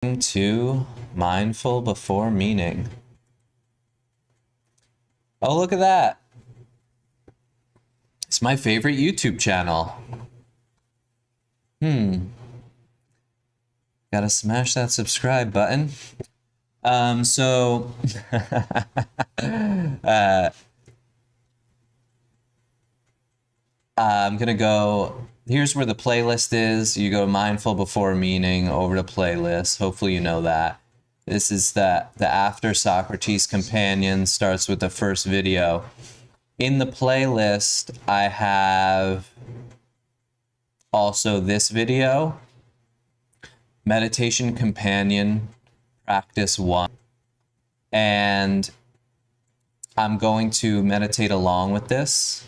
To mindful before meaning. Oh, look at that. It's my favorite YouTube channel. Gotta smash that subscribe button. So I'm gonna go, here's where the playlist is. You go mindful before meaning over to playlist. Hopefully you know that. This is the After Socrates companion, starts with the first video. In the playlist, I have also this video, Meditation Companion, Practice 1. And I'm going to meditate along with this.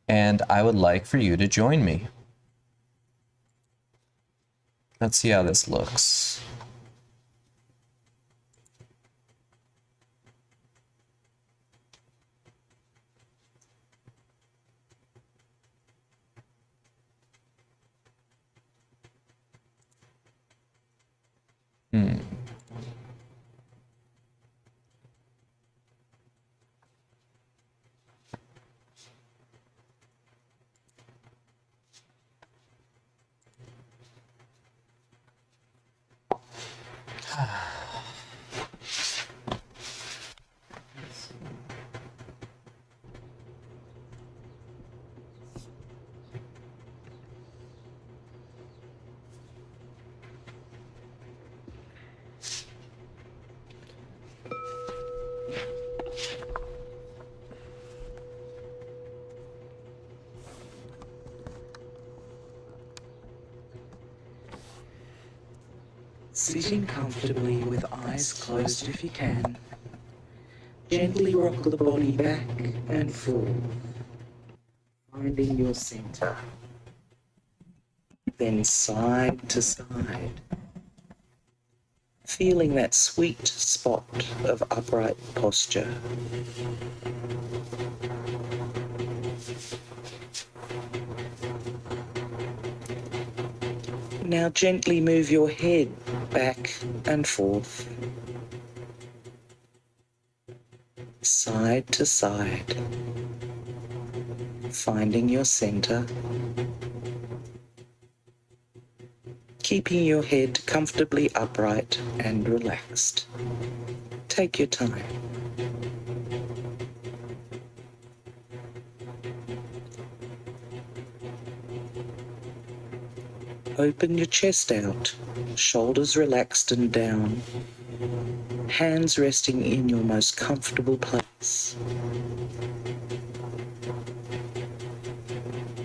And I would like for you to join me. Let's see how this looks. Sitting comfortably with eyes closed if you can. Gently rock the body back and forth, finding your center. Then side to side, feeling that sweet spot of upright posture. Now gently move your head back and forth, side to side, finding your center, keeping your head comfortably upright and relaxed. Take your time. Open your chest out, shoulders relaxed and down, hands resting in your most comfortable place.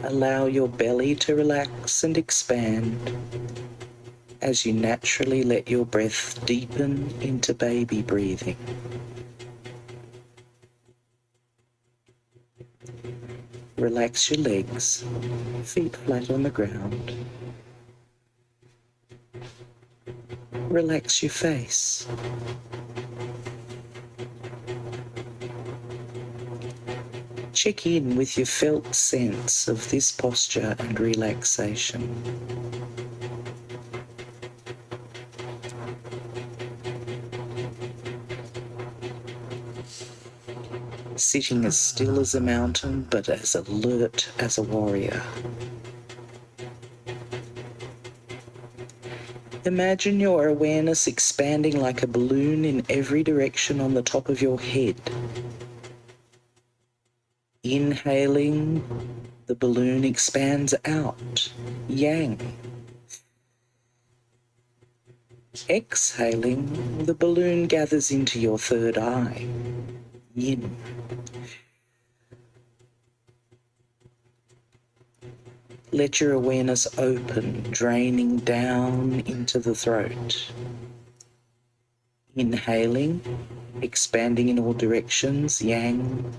Allow your belly to relax and expand as you naturally let your breath deepen into baby breathing. Relax your legs, feet flat on the ground. Relax your face. Check in with your felt sense of this posture and relaxation. Sitting as still as a mountain, but as alert as a warrior. Imagine your awareness expanding like a balloon in every direction on the top of your head. Inhaling, the balloon expands out, yang. Exhaling, the balloon gathers into your third eye, yin. Let your awareness open, draining down into the throat. Inhaling, expanding in all directions, yang.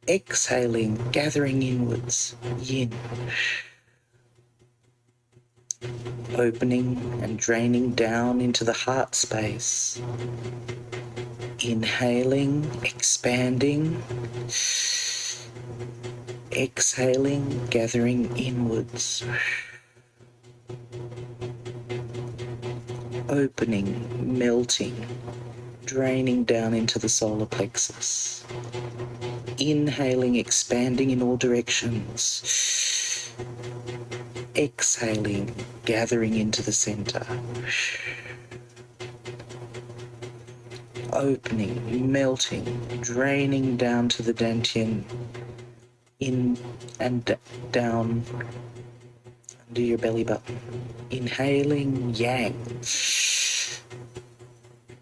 Exhaling, gathering inwards, yin. Opening and draining down into the heart space. Inhaling, expanding. Exhaling, gathering inwards. opening, melting, draining down into the solar plexus. Inhaling, expanding in all directions. Exhaling, gathering into the center. Opening, melting, draining down to the dantian, in and down under your belly button. Inhaling, yang.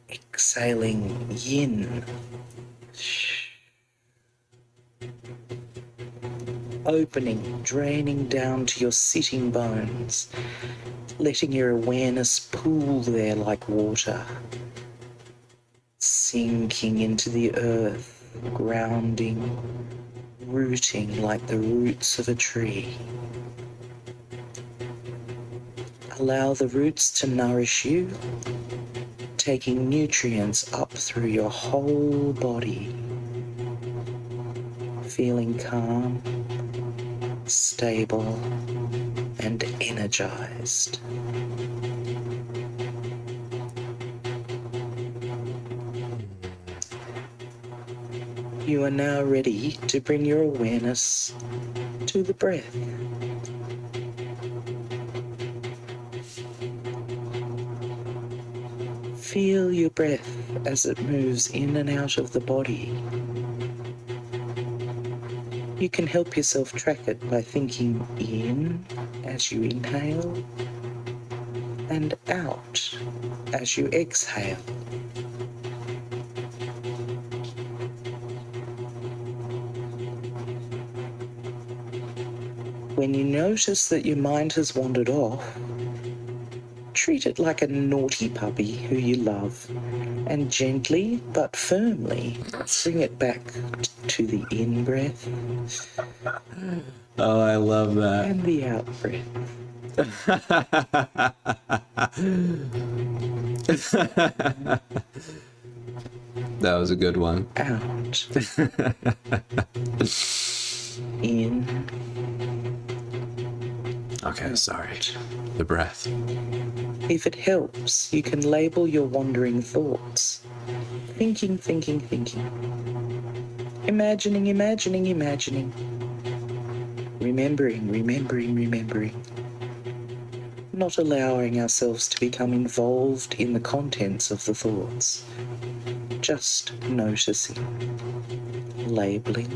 Exhaling, yin. Opening, draining down to your sitting bones, letting your awareness pool there like water, sinking into the earth, grounding, rooting like the roots of a tree. Allow the roots to nourish you, taking nutrients up through your whole body, feeling calm, stable, and energized. You are now ready to bring your awareness to the breath. Feel your breath as it moves in and out of the body. You can help yourself track it by thinking in as you inhale and out as you exhale. When you notice that your mind has wandered off, treat it like a naughty puppy who you love and gently but firmly bring it back to the in-breath. Oh, I love that. And the out-breath. That was a good one. Out. In. Okay, sorry. The breath. If it helps, you can label your wandering thoughts. Thinking, thinking, thinking. Imagining, imagining, imagining. Remembering, remembering, remembering. Not allowing ourselves to become involved in the contents of the thoughts. Just noticing, labeling,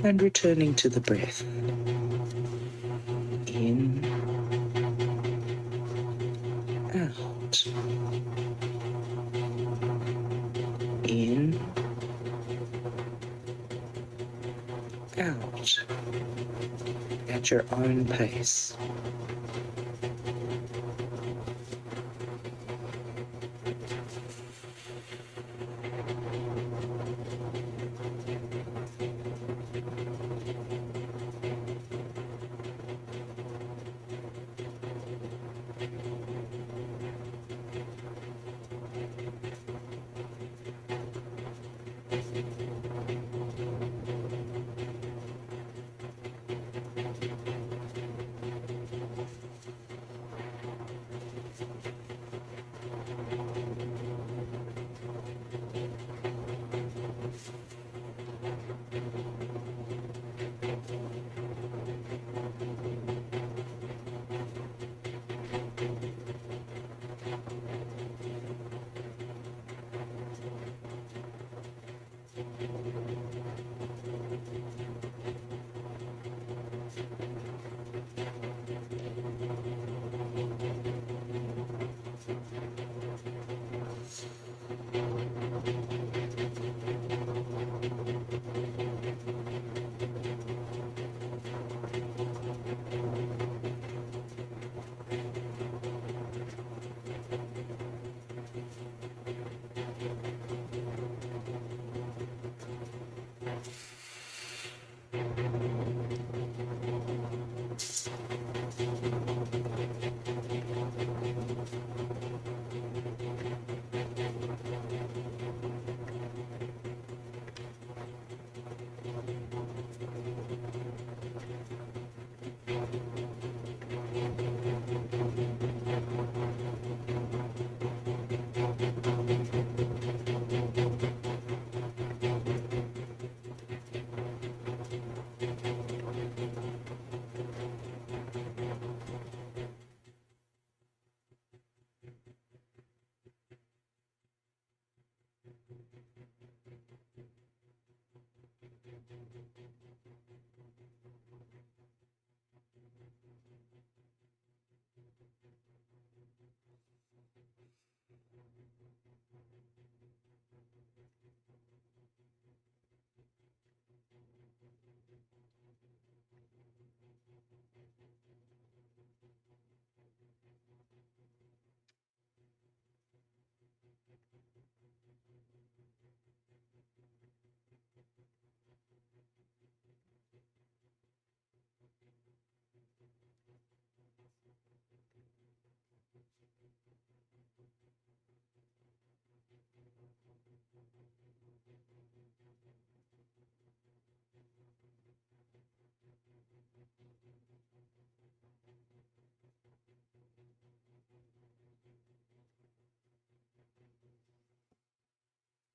and returning to the breath. In, out. In, out. At your own pace.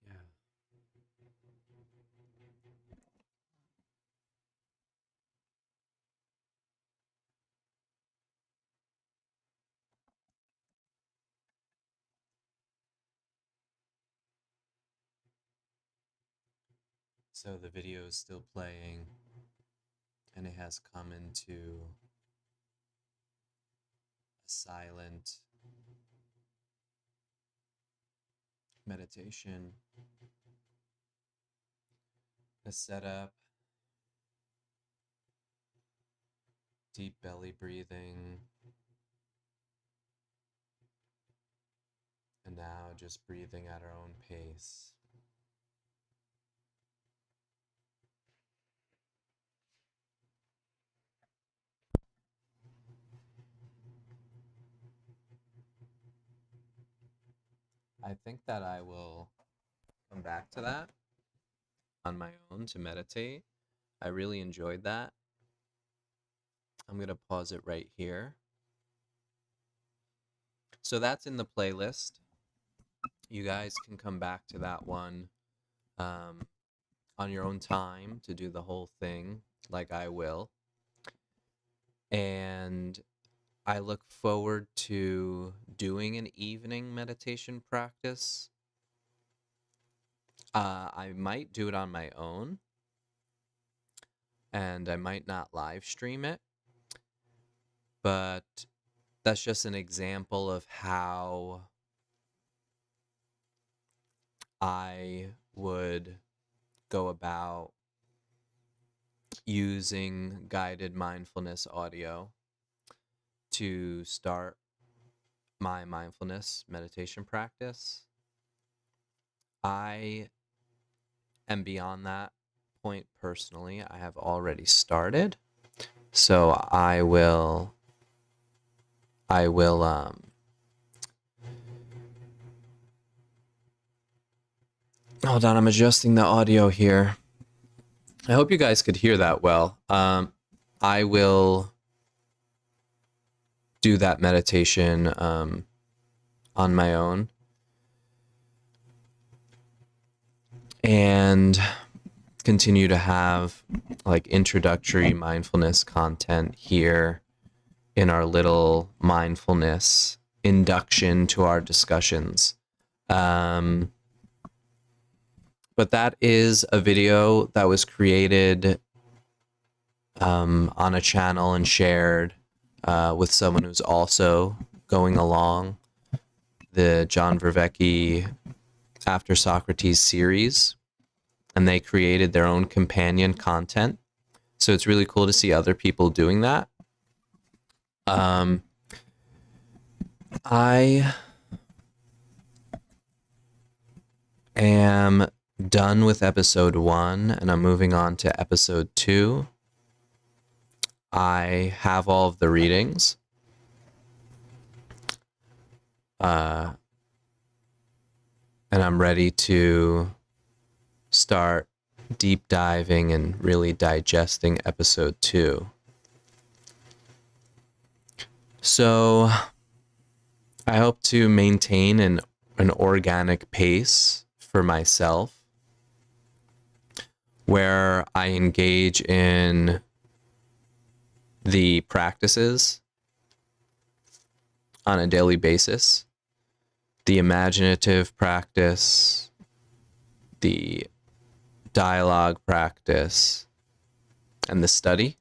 Yeah. So the video is still playing, and it has come into a silent meditation, a setup, deep belly breathing, and now just breathing at our own pace. I think that I will come back to that on my own to meditate. I really enjoyed that. I'm going to pause it right here. So that's in the playlist. You guys can come back to that one on your own time to do the whole thing, like I will. And I look forward to doing an evening meditation practice. I might do it on my own, and I might not live stream it, but that's just an example of how I would go about using guided mindfulness audio to start my mindfulness meditation practice. I am beyond that point personally. I have already started. So I will hold on, I'm adjusting the audio here. I hope you guys could hear that well. I will do that meditation on my own. And continue to have like introductory mindfulness content here in our little mindfulness induction to our discussions. But that is a video that was created on a channel and shared with someone who's also going along the John Vervaeke After Socrates series, and they created their own companion content. So it's really cool to see other people doing that. I am done with episode 1 and I'm moving on to episode 2. I have all of the readings. And I'm ready to start deep diving and really digesting episode 2. So I hope to maintain an organic pace for myself where I engage in the practices on a daily basis, the imaginative practice, the dialogue practice, and the study.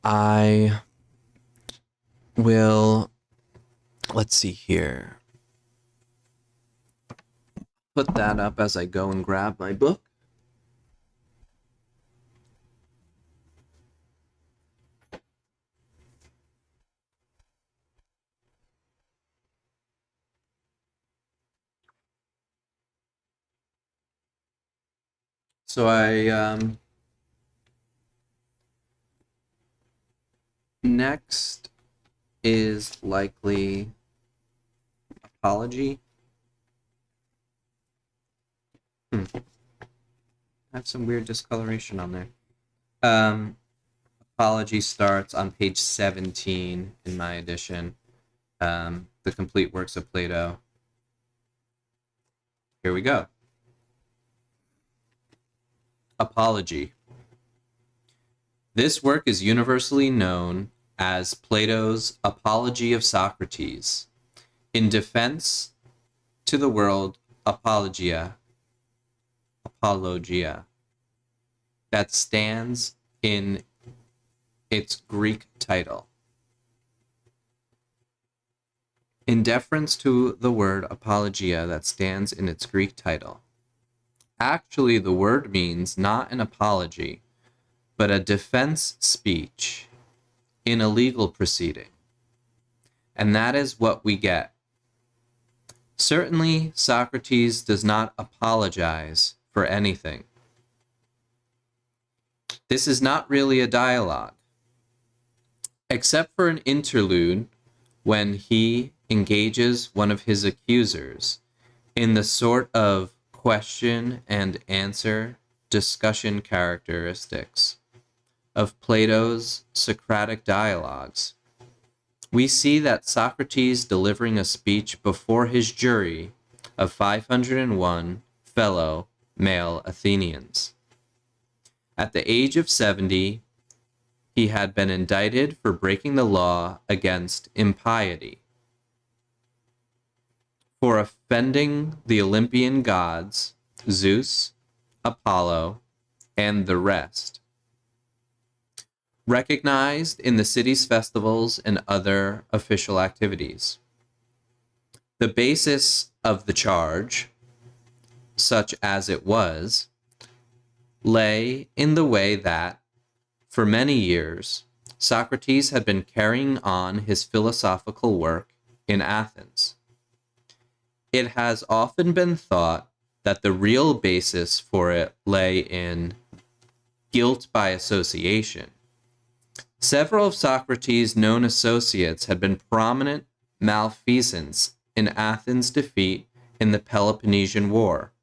I will Let's see here. Put that up as I go and grab my book. So next is likely apology. I have some weird discoloration on there. Apology starts on page 17 in my edition. The complete works of Plato. Here we go. Apology. This work is universally known as Plato's Apology of Socrates, in defense to the word apologia, that stands in its Greek title. In deference to the word apologia that stands in its Greek title. Actually, the word means not an apology, but a defense speech in a legal proceeding. And that is what we get. Certainly, Socrates does not apologize for anything. This is not really a dialogue, except for an interlude when he engages one of his accusers in the sort of question and answer discussion characteristics of Plato's Socratic dialogues. We see that Socrates delivering a speech before his jury of 501 fellow male Athenians. At the age of 70, he had been indicted for breaking the law against impiety, for offending the Olympian gods, Zeus, Apollo, and the rest, recognized in the city's festivals and other official activities. The basis of the charge, such as it was, lay in the way that, for many years, Socrates had been carrying on his philosophical work in Athens. It has often been thought that the real basis for it lay in guilt by association. Several of Socrates' known associates had been prominent malfeasants in Athens' defeat in the Peloponnesian War,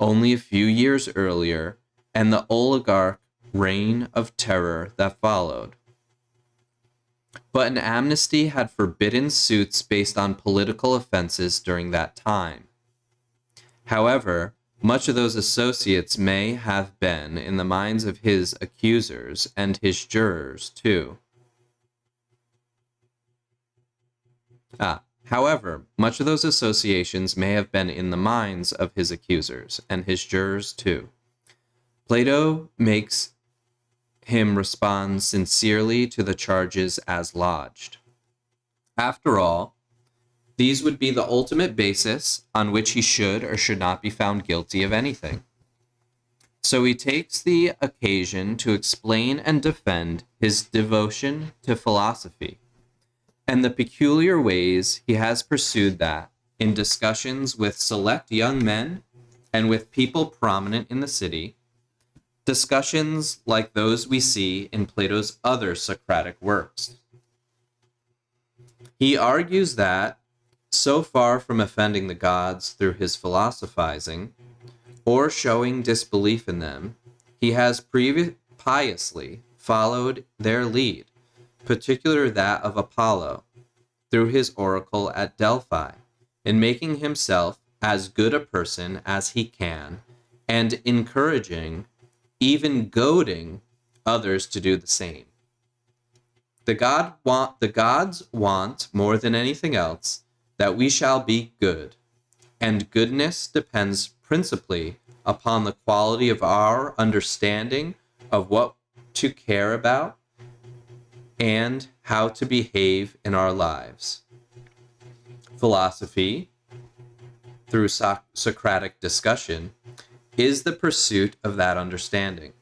only a few years earlier, and the oligarch reign of terror that followed. But an amnesty had forbidden suits based on political offenses during that time. However, much of those associates may have been in the minds of his accusers and his jurors, too. However, much of those associations may have been in the minds of his accusers and his jurors, too. Plato makes him respond sincerely to the charges as lodged. After all, these would be the ultimate basis on which he should or should not be found guilty of anything. So he takes the occasion to explain and defend his devotion to philosophy, and the peculiar ways he has pursued that in discussions with select young men and with people prominent in the city, discussions like those we see in Plato's other Socratic works. He argues that, so far from offending the gods through his philosophizing, or showing disbelief in them, he has piously followed their lead, particularly that of Apollo, through his oracle at Delphi, in making himself as good a person as he can, and encouraging, even goading, others to do the same. The gods want, more than anything else, that we shall be good, and goodness depends principally upon the quality of our understanding of what to care about and how to behave in our lives. philosophy, through Socratic discussion, is the pursuit of that understanding.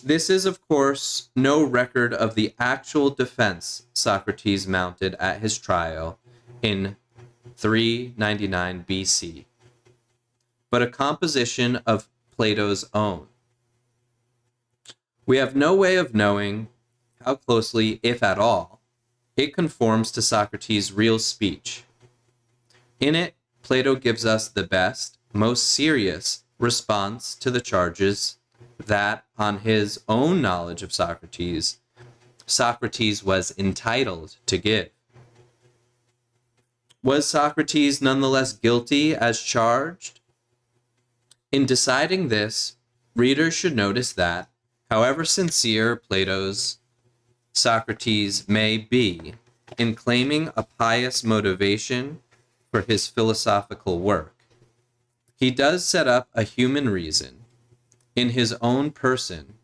This is, of course, no record of the actual defense Socrates mounted at his trial in 399 BC, but a composition of Plato's own. We have no way of knowing how closely, if at all, it conforms to Socrates' real speech. In it, Plato gives us the best, most serious response to the charges that, on his own knowledge of Socrates, Socrates was entitled to give. Was Socrates nonetheless guilty as charged? In deciding this, readers should notice that, however sincere Plato's Socrates may be in claiming a pious motivation for his philosophical work, he does set up a human reason in his own person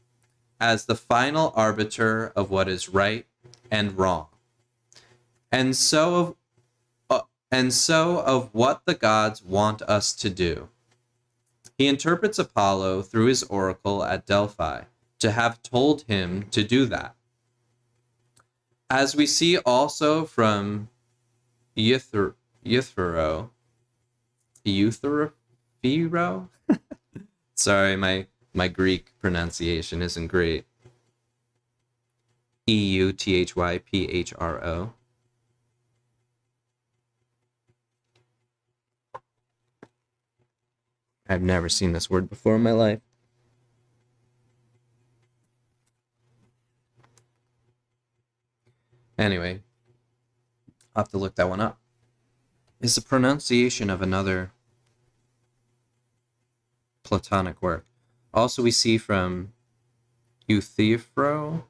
as the final arbiter of what is right and wrong, and so of what the gods want us to do. He interprets Apollo through his oracle at Delphi to have told him to do that. As we see also from Euthyphro, sorry, my Greek pronunciation isn't great. Euthyphro. I've never seen this word before in my life. Anyway, I'll have to look that one up. It's the pronunciation of another Platonic work. Also, we see from Euthyphro.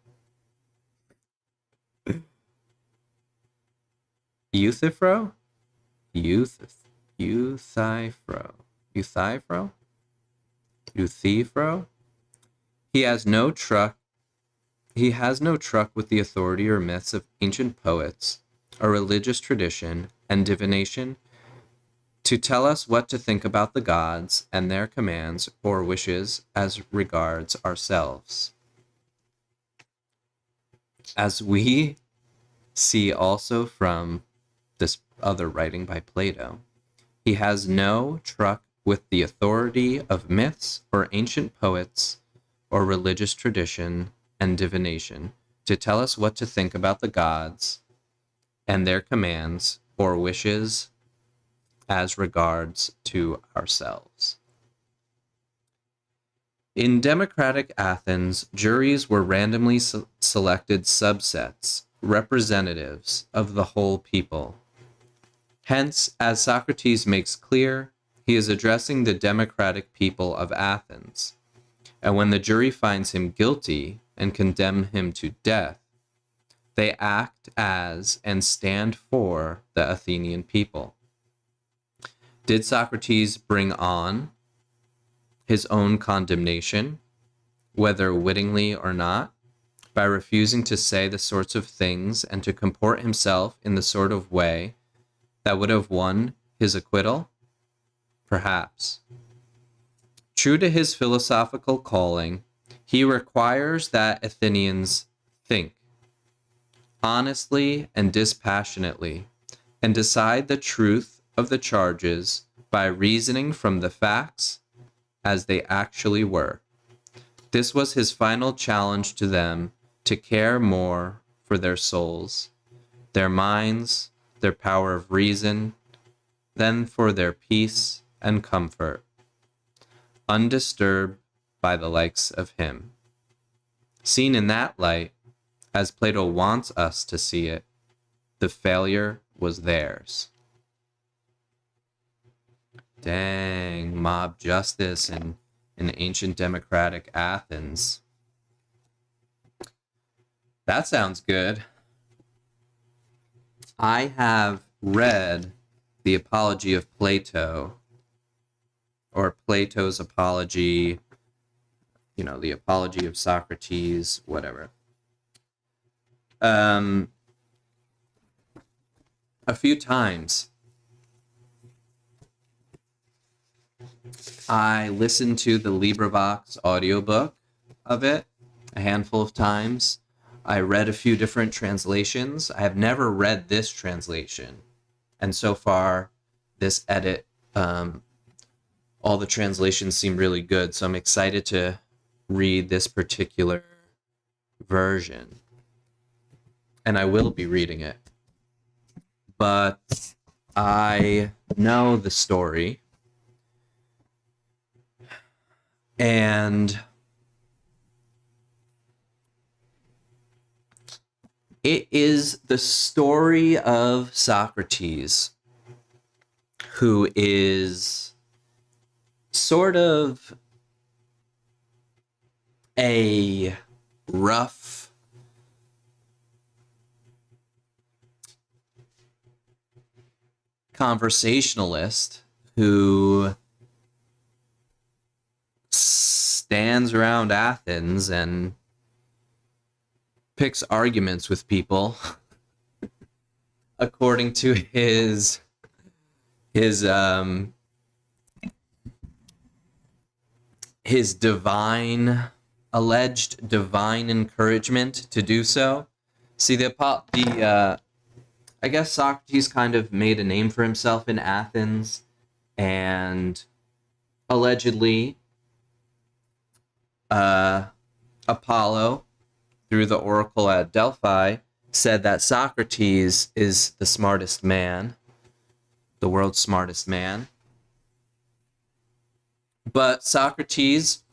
Euthyphro? Euthyphro? He has no truck with the authority or myths of ancient poets, a religious tradition, and divination to tell us what to think about the gods and their commands or wishes as regards ourselves. As we see also from this other writing by Plato, he has no truck with the authority of myths or ancient poets or religious tradition and divination to tell us what to think about the gods and their commands or wishes as regards to ourselves. In democratic Athens, juries were randomly selected subsets, representatives of the whole people. Hence, as Socrates makes clear, he is addressing the democratic people of Athens, and when the jury finds him guilty and condemn him to death, they act as and stand for the Athenian people. Did Socrates bring on his own condemnation, whether wittingly or not, by refusing to say the sorts of things and to comport himself in the sort of way that would have won his acquittal? Perhaps. True to his philosophical calling, he requires that Athenians think honestly and dispassionately, and decide the truth of the charges by reasoning from the facts as they actually were. This was his final challenge to them, to care more for their souls, their minds, their power of reason, than for their peace and comfort, undisturbed by the likes of him. Seen in that light, as Plato wants us to see it, the failure was theirs. Dang, mob justice in ancient democratic Athens. That sounds good. I have read the Apology of Plato, or Plato's Apology, the Apology of Socrates, whatever. a few times I listened to the LibriVox audiobook of it a handful of times. I read a few different translations. I have never read this translation. And so far, this edit, all the translations seem really good. So I'm excited to read this particular version. And I will be reading it. But I know the story. And it is the story of Socrates, who is sort of a rough, conversationalist who stands around Athens and picks arguments with people according to his alleged divine encouragement to do so. See, I guess Socrates kind of made a name for himself in Athens, and allegedly Apollo, through the oracle at Delphi, said that Socrates is the smartest man, the world's smartest man. But Socrates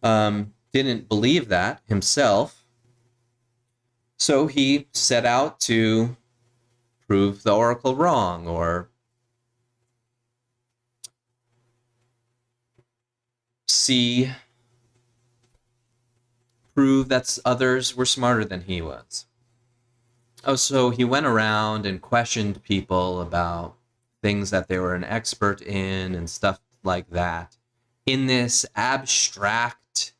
didn't believe that himself, so he set out to prove the oracle wrong, or prove that others were smarter than he was. Oh, so he went around and questioned people about things that they were an expert in and stuff like that, in this abstract,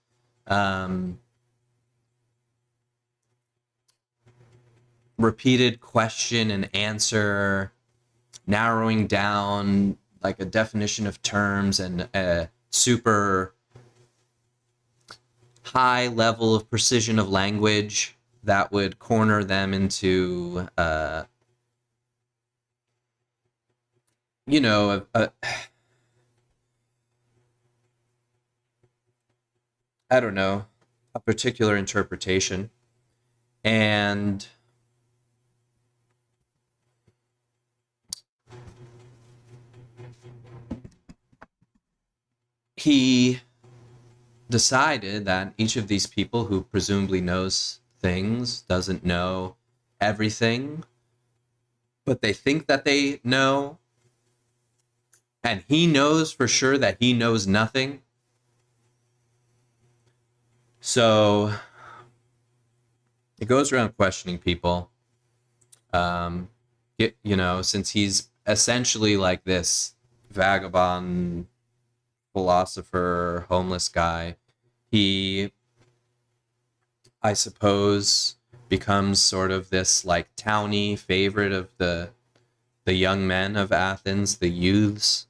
repeated question and answer, narrowing down like a definition of terms and a super high level of precision of language that would corner them into, I don't know, a particular interpretation. And he decided that each of these people who presumably knows things doesn't know everything, but they think that they know, and he knows for sure that he knows nothing. So it goes around questioning people, since he's essentially like this vagabond philosopher, homeless guy, he, I suppose, becomes sort of this like towny favorite of the young men of Athens, the youths,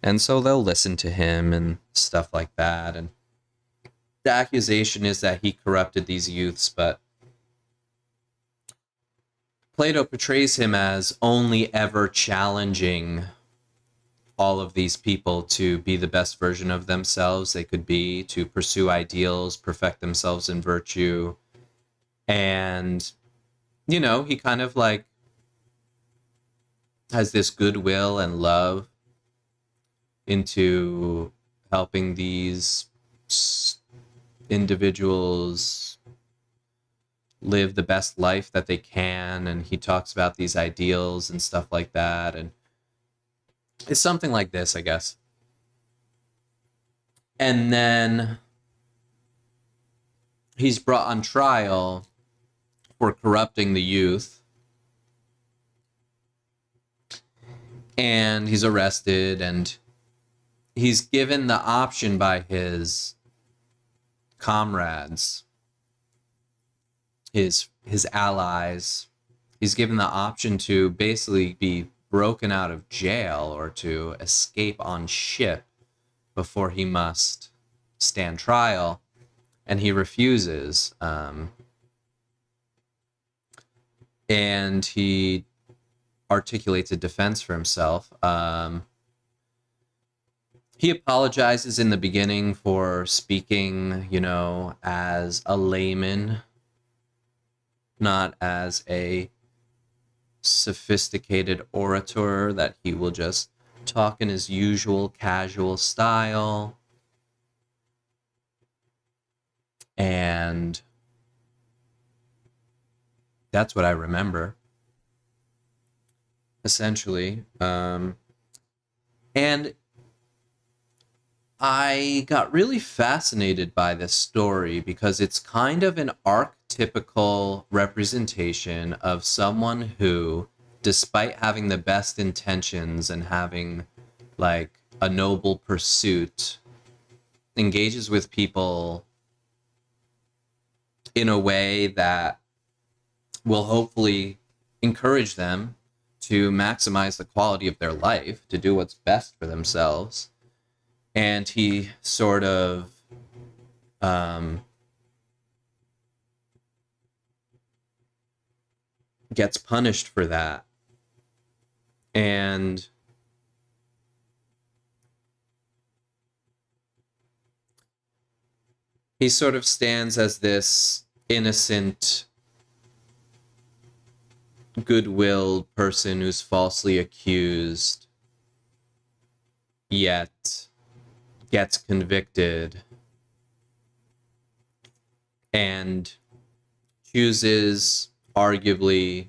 and so they'll listen to him and stuff like that. And the accusation is that he corrupted these youths, but Plato portrays him as only ever challenging all of these people to be the best version of themselves they could be, to pursue ideals, perfect themselves in virtue. And, he kind of like has this goodwill and love into helping these individuals live the best life that they can. And he talks about these ideals and stuff like that. And it's something like this, I guess. And then he's brought on trial for corrupting the youth. And he's arrested, and he's given the option by his comrades, his allies, he's given the option to basically be broken out of jail or to escape on ship before he must stand trial, and he refuses. And he articulates a defense for himself. He apologizes in the beginning for speaking, as a layman, not as a sophisticated orator, that he will just talk in his usual casual style. And that's what I remember, essentially. And I got really fascinated by this story because it's kind of an archetypical representation of someone who, despite having the best intentions and having like a noble pursuit, engages with people in a way that will hopefully encourage them to maximize the quality of their life, to do what's best for themselves. And he sort of gets punished for that. And he sort of stands as this innocent, good-willed person who's falsely accused, yet gets convicted and chooses, arguably,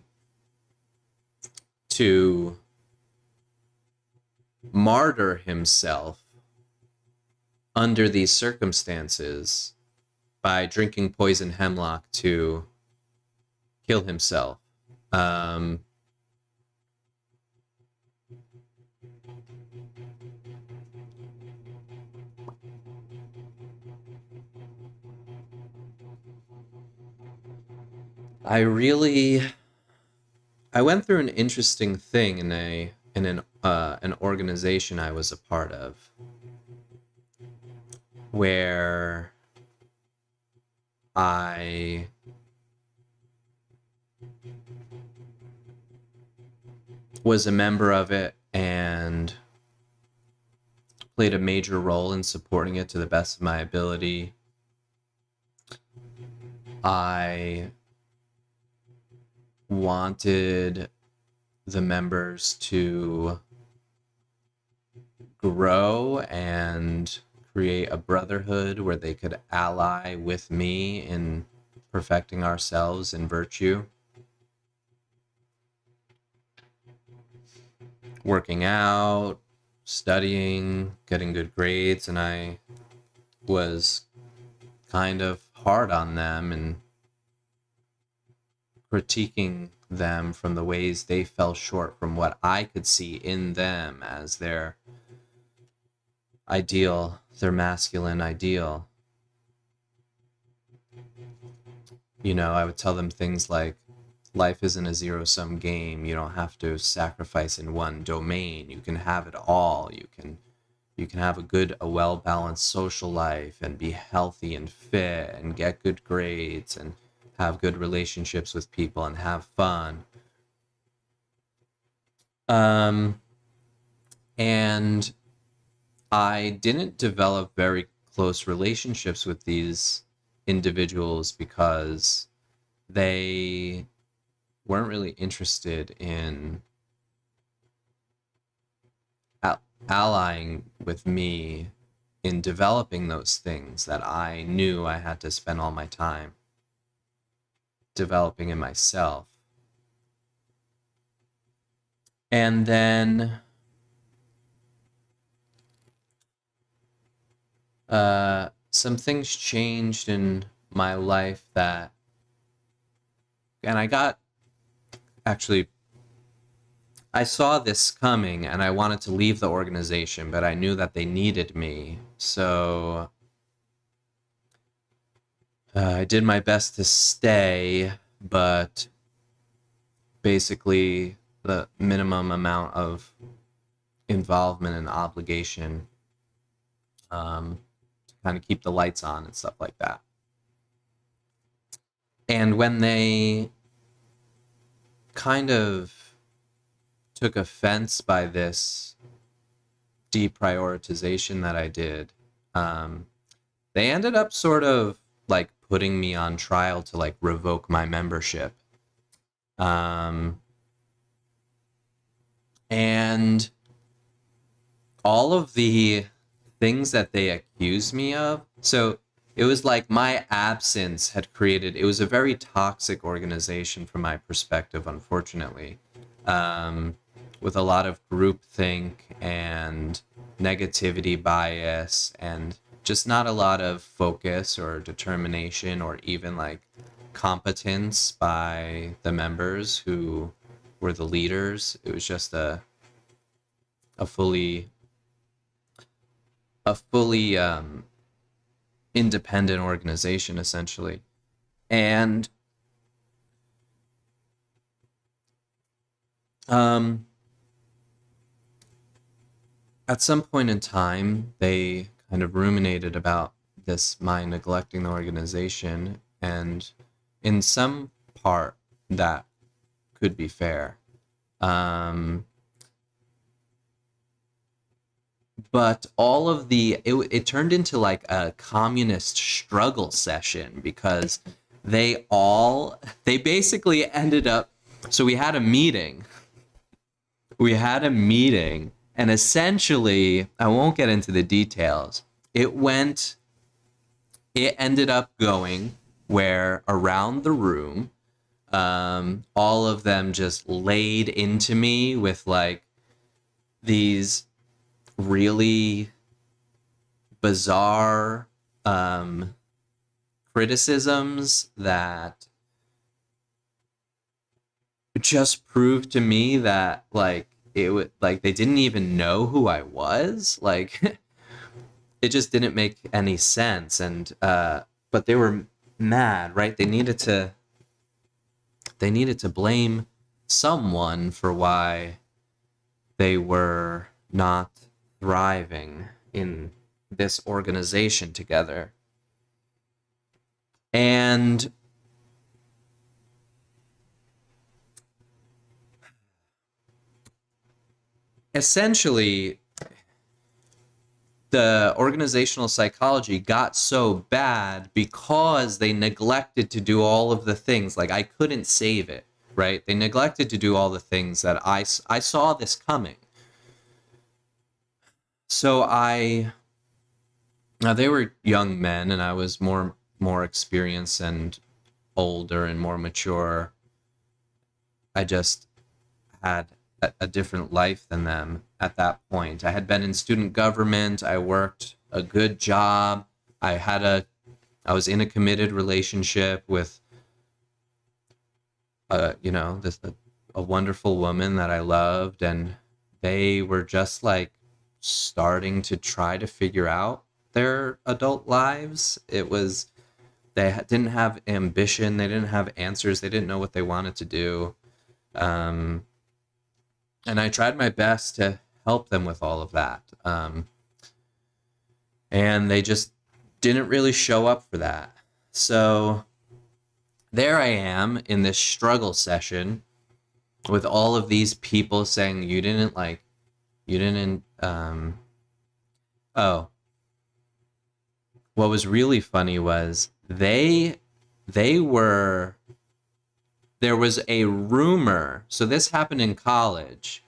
to martyr himself under these circumstances by drinking poison hemlock to kill himself. I went through an interesting thing in an organization I was a part of, where I was a member of it and played a major role in supporting it to the best of my ability. I wanted the members to grow and create a brotherhood where they could ally with me in perfecting ourselves in virtue, working out, studying, getting good grades. And I was kind of hard on them and critiquing them from the ways they fell short from what I could see in them as their ideal, their masculine ideal. I would tell them things like, life isn't a zero-sum game. You don't have to sacrifice in one domain. You can have it all. You can have a well-balanced social life and be healthy and fit and get good grades and have good relationships with people and have fun. And I didn't develop very close relationships with these individuals because they weren't really interested in allying with me in developing those things that I knew I had to spend all my time developing in myself. And then some things changed in my life and I saw this coming and I wanted to leave the organization, but I knew that they needed me. So I did my best to stay, but basically the minimum amount of involvement and obligation to kind of keep the lights on and stuff like that. And when they kind of took offense by this deprioritization that I did, they ended up sort of like putting me on trial to like revoke my membership. And all of the things that they accused me of, so it was like my absence had created, it was a very toxic organization from my perspective, unfortunately, with a lot of groupthink and negativity bias and just not a lot of focus or determination or even like competence by the members who were the leaders. It was just a fully independent organization, essentially. And at some point in time, they kind of ruminated about this, my neglecting the organization, and in some part that could be fair. But all of it turned into like a communist struggle session, because they basically ended up, so we had a meeting, and essentially, I won't get into the details. It ended up going where around the room, all of them just laid into me with like these really bizarre criticisms that just proved to me that like it would, like, they didn't even know who I was. Like it just didn't make any sense. And but they were mad, right? They needed to blame someone for why they were not thriving in this organization together. And essentially, the organizational psychology got so bad because they neglected to do all of the things. Like, I couldn't save it, right? They neglected to do all the things that I saw this coming. So now they were young men, and I was more experienced and older and more mature. I just had a different life than them at that point. I had been in student government. I worked a good job. I was in a committed relationship with a wonderful woman that I loved, and they were just like starting to try to figure out their adult lives. They didn't have ambition. They didn't have answers. They didn't know what they wanted to do. And I tried my best to help them with all of that. And they just didn't really show up for that. So there I am in this struggle session with all of these people saying, what was really funny was there was a rumor. So this happened in college,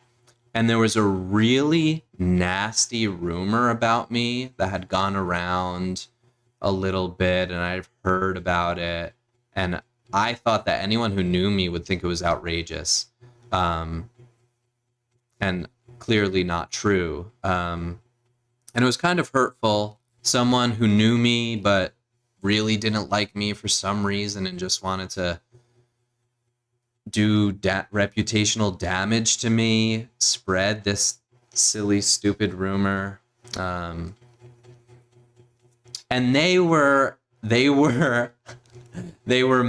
and there was a really nasty rumor about me that had gone around a little bit, and I've heard about it. And I thought that anyone who knew me would think it was outrageous, and clearly not true. And it was kind of hurtful. Someone who knew me but really didn't like me for some reason and just wanted to do reputational damage to me spread this silly, stupid rumor. And they were They were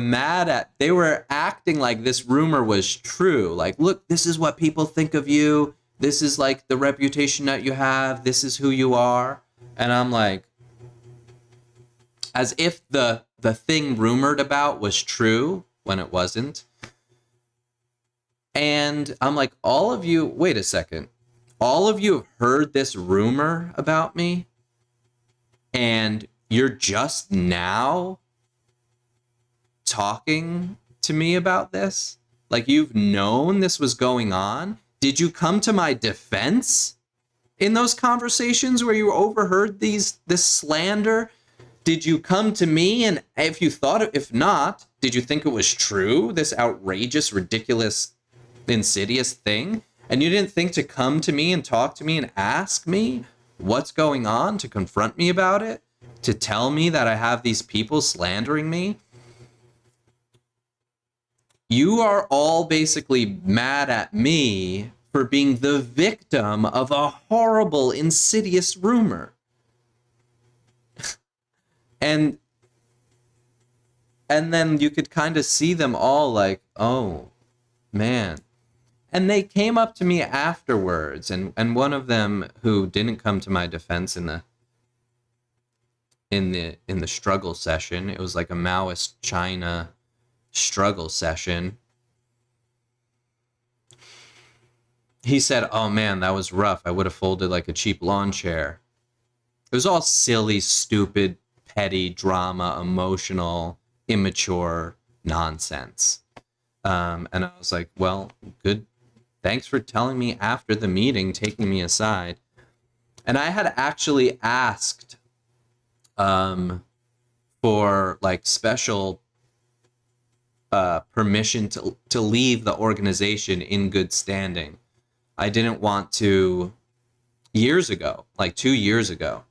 they were acting like this rumor was true. Like, look, this is what people think of you. This is like the reputation that you have. This is who you are. And I'm like, as if the thing rumored about was true when it wasn't. And I'm like, all of you, wait a second. All of you have heard this rumor about me, and you're just now talking to me about this? Like, you've known this was going on? Did you come to my defense in those conversations where you overheard this slander? Did you come to me, and if not, did you think it was true, this outrageous, ridiculous, insidious thing? And you didn't think to come to me and talk to me and ask me what's going on, to confront me about it, to tell me that I have these people slandering me? You are all basically mad at me for being the victim of a horrible, insidious rumor. And then you could kind of see them all like, oh, man. And they came up to me afterwards, and one of them, who didn't come to my defense in the struggle session, it was like a Maoist China struggle session. He said, oh man, that was rough. I would have folded like a cheap lawn chair. It was all silly, stupid, petty drama, emotional, immature nonsense. And I was like, well, good. Thanks for telling me after the meeting, taking me aside. And I had actually asked for like special permission to leave the organization in good standing. I didn't want to, years ago, like 2 years ago.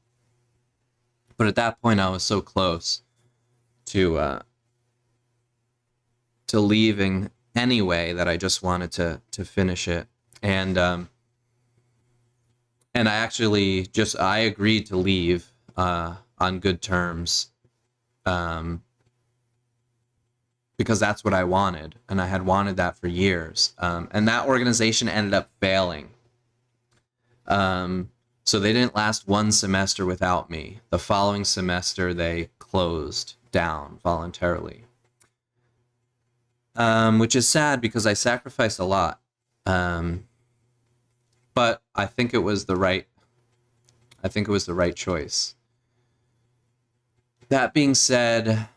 But at that point, I was so close to leaving anyway that I just wanted to finish it. And I actually I agreed to leave on good terms, because that's what I wanted, and I had wanted that for years. And that organization ended up failing. So they didn't last one semester without me. The following semester, they closed down voluntarily. Which is sad because I sacrificed a lot. But I think it was the right choice. That being said,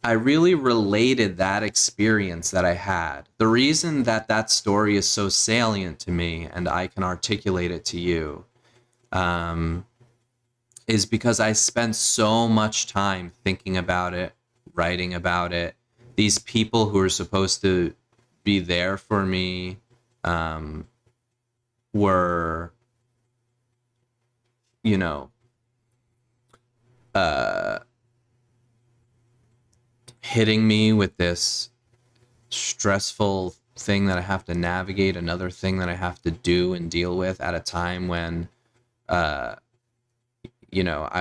I really related that experience that I had. The reason that story is so salient to me and I can articulate it to you, is because I spent so much time thinking about it, writing about it. These people who are supposed to be there for me were, hitting me with this stressful thing that I have to navigate, another thing that I have to do and deal with at a time when, I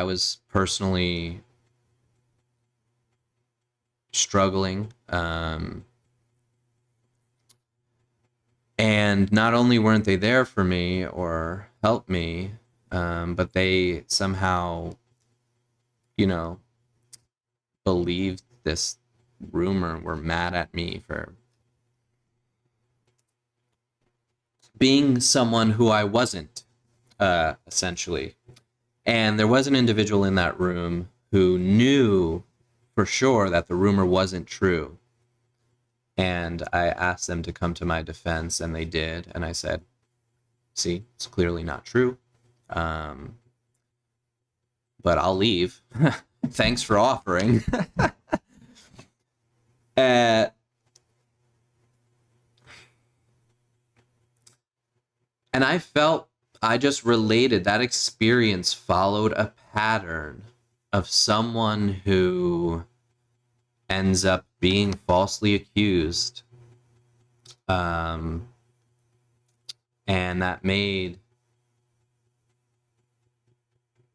was personally struggling. And not only weren't they there for me or helped me, but they somehow, believed this rumor, were mad at me for being someone who I wasn't, essentially. And there was an individual in that room who knew for sure that the rumor wasn't true. And I asked them to come to my defense, and they did. And I said, see, it's clearly not true. But I'll leave. Thanks for offering. And I just related, that experience followed a pattern of someone who ends up being falsely accused. And that made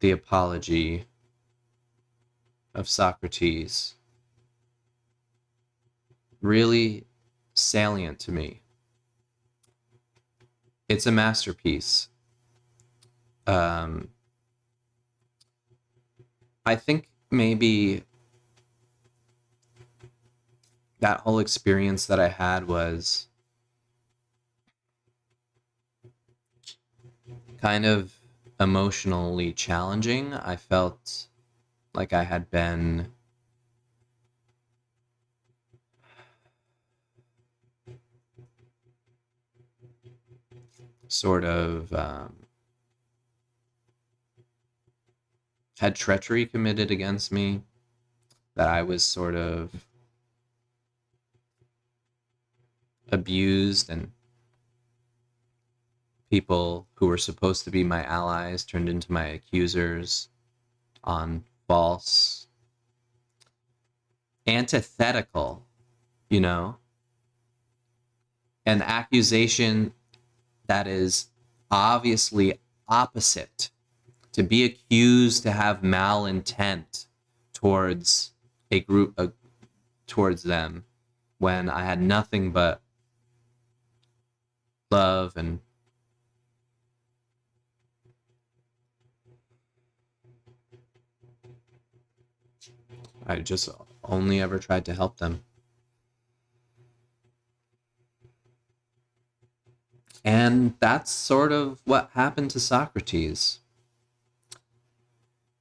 the apology of Socrates really salient to me. It's a masterpiece. I think maybe that whole experience that I had was kind of emotionally challenging. I felt like I had been sort of had treachery committed against me, that I was sort of abused, and people who were supposed to be my allies turned into my accusers on false, antithetical, an accusation that is obviously opposite. To be accused to have malintent towards a group, towards them, when I had nothing but love and I just only ever tried to help them. And that's sort of what happened to Socrates.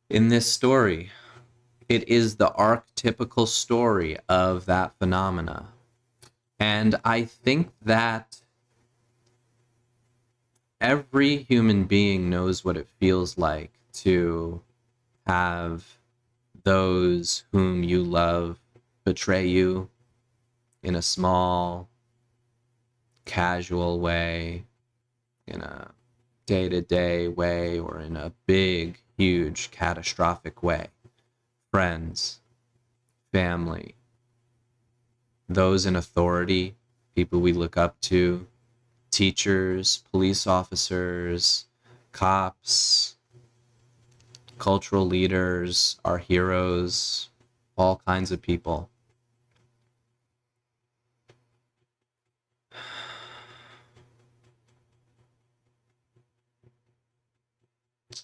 In this story, it is the archetypical story of that phenomena. And I think that every human being knows what it feels like to have those whom you love betray you in a small, casual way, in a day-to-day way, or in a big, huge, catastrophic way. Friends, family, those in authority, people we look up to, teachers, police officers, cops, cultural leaders, our heroes, all kinds of people.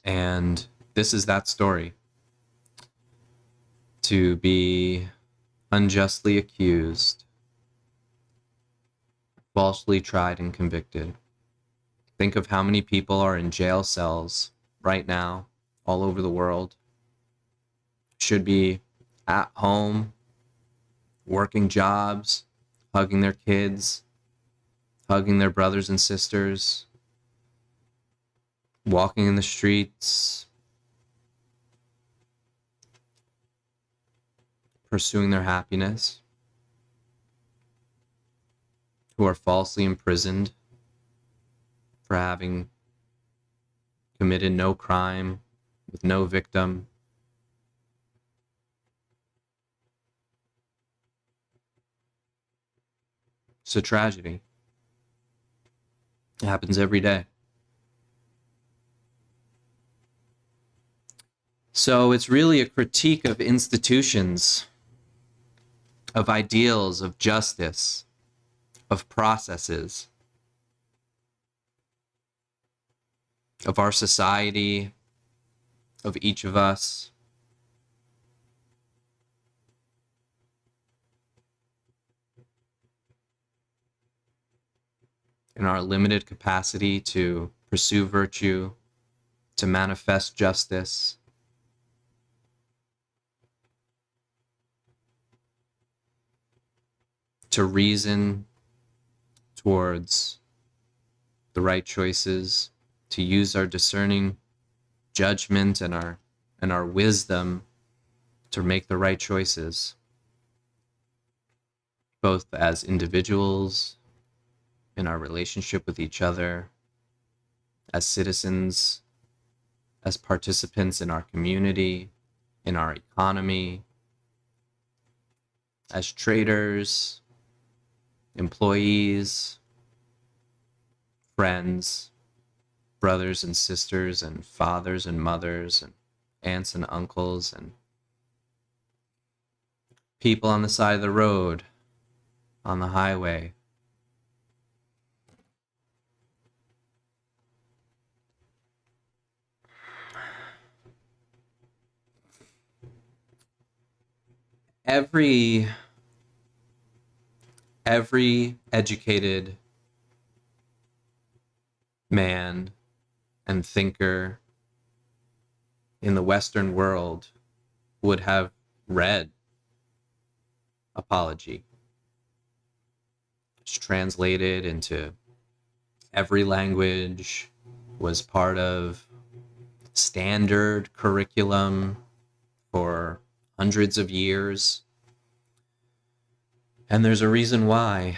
And this is that story. To be unjustly accused, falsely tried and convicted. Think of how many people are in jail cells right now, all over the world. Should be at home, working jobs, hugging their kids, hugging their brothers and sisters, walking in the streets, pursuing their happiness, who are falsely imprisoned for having committed no crime, with no victim. It's a tragedy. It happens every day. So it's really a critique of institutions, of ideals, of justice, of processes, of our society, of each of us. In our limited capacity to pursue virtue, to manifest justice, to reason towards the right choices, to use our discerning judgment and our wisdom to make the right choices, both as individuals, in our relationship with each other, as citizens, as participants in our community, in our economy, as traders, employees, friends, brothers and sisters, and fathers and mothers, and aunts and uncles, and people on the side of the road, on the highway. Every educated man and thinker in the Western world would have read Apology. It's translated into every language, was part of standard curriculum for hundreds of years. And there's a reason why.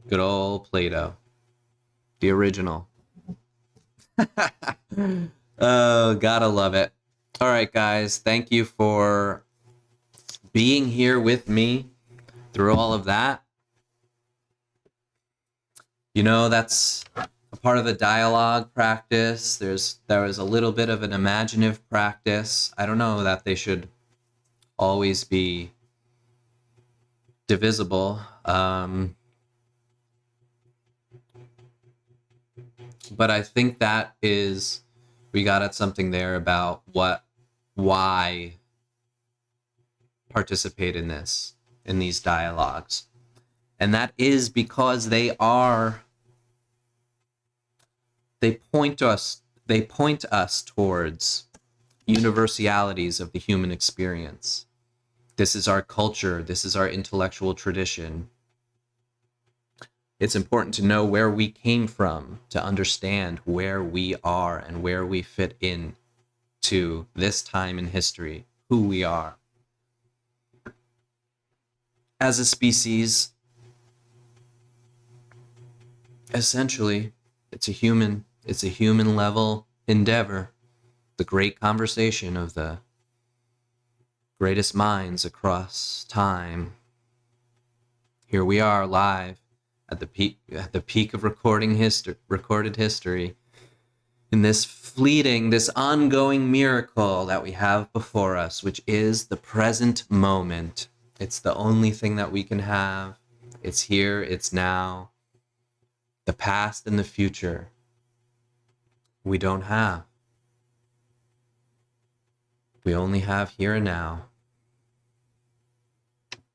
Good old Plato, the original. Oh, gotta love it. All right, guys, thank you for being here with me through all of that. You know, that's a part of the dialogue practice. There was a little bit of an imaginative practice. I don't know that they should always be divisible. But I think that is, we got at something there about why participate in these dialogues. And that is because they point us towards universalities of the human experience. This is our culture. This is our intellectual tradition. It's important to know where we came from to understand where we are and where we fit in to this time in history, who we are. As a species, essentially, it's a human level endeavor, the great conversation of the greatest minds across time. Here we are live at the peak of recorded history, in this fleeting, this ongoing miracle that we have before us, which is the present moment. It's the only thing that we can have. It's here, it's now. The past and the future, we don't have. We only have here and now.